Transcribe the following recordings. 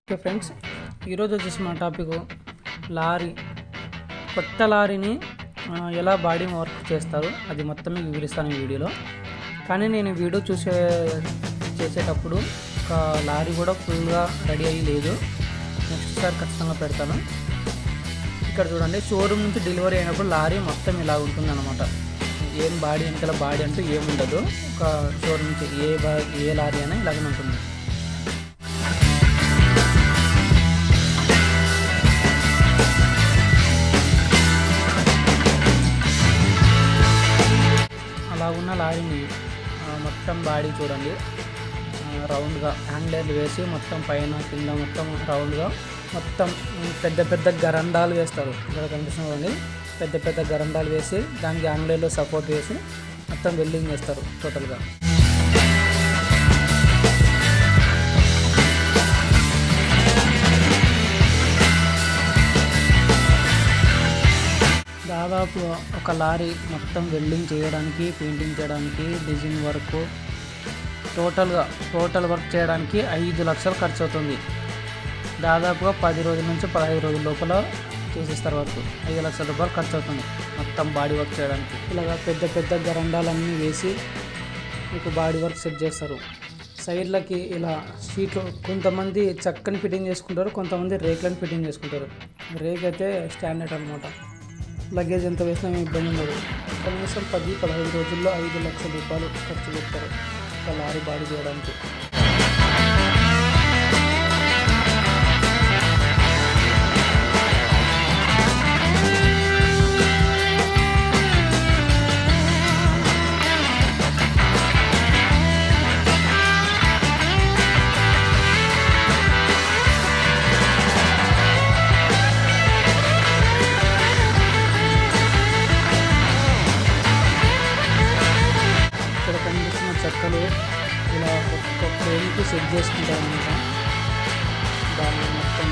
Okay friends, ఈరోజు వచ్చేసి మా టాపిక్ లారీ. కొత్త లారీని ఎలా బాడీ వర్క్ చేస్తారు అది మొత్తం మీకు వివరిస్తాను ఈ వీడియోలో. కానీ నేను వీడియో చేసేటప్పుడు ఒక లారీ కూడా ఫుల్గా రెడీ అయ్యి లేదు. నెక్స్ట్ సారి ఖచ్చితంగా పెడతాను. ఇక్కడ చూడండి, షోరూమ్ నుంచి డెలివరీ అయినప్పుడు లారీ మొత్తం ఇలా ఉంటుంది అనమాట. ఏం బాడీ వెనకాల బాడీ అంటూ ఏముండదు. ఒక షోరూమ్ నుంచి ఏ లారీ అయినా ఇలాగే ఉంటుంది. అలా ఉన్న లారీని మొత్తం బాడీ చూడండి, రౌండ్గా హ్యాండిల్ వేసి మొత్తం పైన కింద మొత్తం రౌండ్గా మొత్తం పెద్ద పెద్ద గరండాలు వేస్తారు. ఇక్కడ కనిపిస్తుంది, పెద్ద పెద్ద గరండాలు వేసి దానికి హ్యాండిల్లో సపోర్ట్ వేసి మొత్తం వెల్డింగ్ చేస్తారు టోటల్గా. దాదాపు ఒక లారీ మొత్తం వెల్డింగ్ చేయడానికి, పెయింటింగ్ చేయడానికి, డిజైన్ వర్క్, టోటల్ వర్క్ చేయడానికి 5 లక్షలు ఖర్చు అవుతుంది. దాదాపుగా 10 రోజుల నుంచి 15 రోజుల లోపల చేసేస్తారు వర్క్. 5 లక్షల రూపాయలు ఖర్చు అవుతుంది మొత్తం బాడీ వర్క్ చేయడానికి. ఇలాగా పెద్ద పెద్ద గరండాలన్నీ వేసి మీకు బాడీ వర్క్ సెట్ చేస్తారు. సైడ్లకి ఇలా షీట్లు, కొంతమంది చక్కని ఫిట్టింగ్ చేసుకుంటారు, కొంతమంది రేకులను ఫిట్టింగ్ చేసుకుంటారు. రేక్ అయితే స్టాండర్డ్ అనమాట. లగేజ్ ఎంత వేసినా ఏమి ఇబ్బంది ఉండదు. కనీసం 10-15 రోజుల్లో 5 లక్షల రూపాయలు ఖర్చు పెడతారు ఒక లారీ బాడీ చేయడానికి. చెక్కలు ఇలా ఒక్కొక్క ఫ్రేమ్కి సెట్ చేసుకుంటారు అనమాట. దాన్ని మొత్తం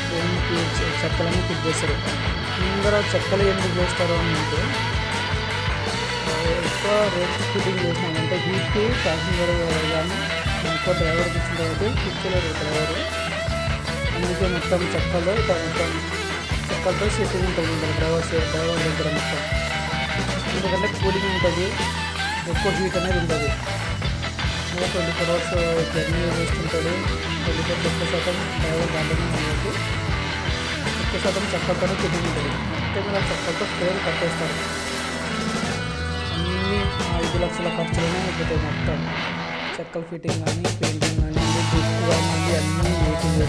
ఫ్రేమ్కి చెక్కలన్నీ ఫిట్ చేస్తారు. ముందర చెక్కలు ఎందుకు చేస్తారు అని అంటే, ఎక్కువ రేట్ ఫిట్టింగ్ చేసినామంటే హీట్కి ప్యాసింజర్ కానీ ఎక్కువ డ్రైవర్ కూర్చున్న తర్వాత కూర్చోలేరు డ్రైవరు. అందుకే మొత్తం చెక్కలతో సెట్టింగ్ ఉంటుంది డ్రైవర్ దగ్గర మొత్తం. ఎందుకంటే కూలింగ్ ఉంటుంది, ఎక్కువ హీట్ అనేది ఉంటుంది. 24 అవర్స్ జర్నీ చేస్తుంటాడు. 24% డ్రైవర్ దాంట్లోనే ఉంటుంది. 1% చెక్కలతోనే ఫిట్టింగ్ ఉంటుంది. మొత్తం మీద చెక్కలతో ఫ్రేమ్ కట్టేస్తారు. అన్నీ 5 లక్షల ఖర్చులోనే అయిపోతాయి మొత్తం. చెక్కల ఫిట్టింగ్ కానీ, పెయింటింగ్ కానీ, బుక్ కానీ, అన్నీ వేసింది.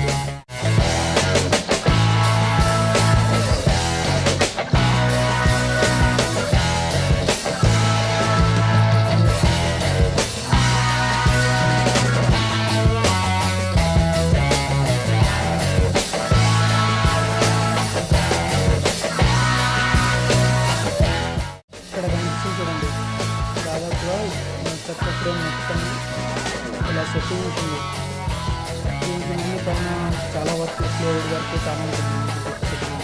ఇక్కడ కనిపిస్తుంది చూడండి, దాదాపుగా చెక్క ఫ్రేమ్ మొత్తం ఇలా సెట్టింగ్ ఉంటుంది. దీనికి ముందు పైన చాలా వర్క్, ఫ్లోర్ వర్క్ చాలా ఉంటుంది సెట్టింగ్.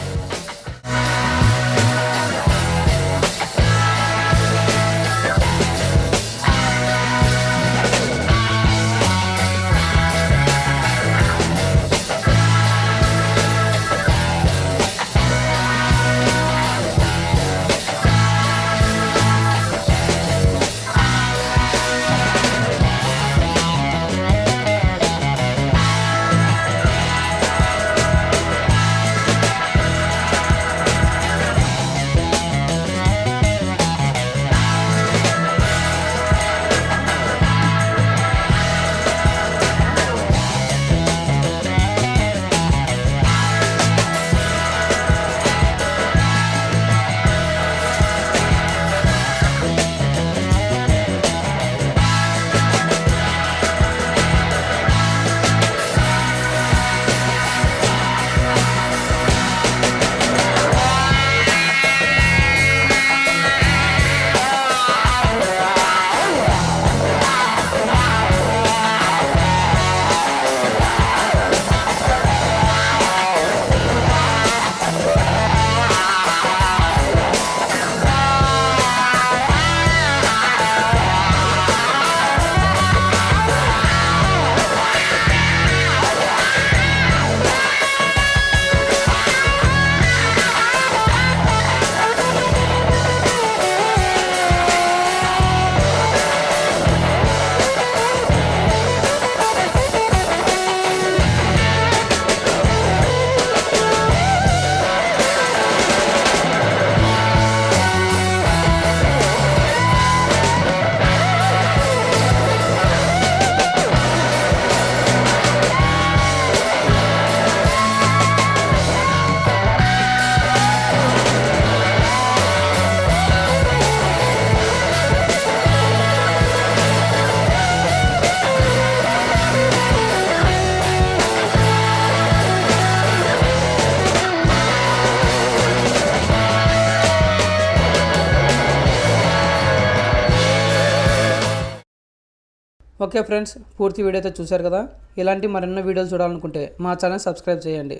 ఓకే ఫ్రెండ్స్, పూర్తి వీడియో అయితే చూశారు కదా. ఇలాంటి మరెన్నో వీడియోలు చూడాలనుకుంటే మా ఛానల్ సబ్స్క్రైబ్ చేయండి.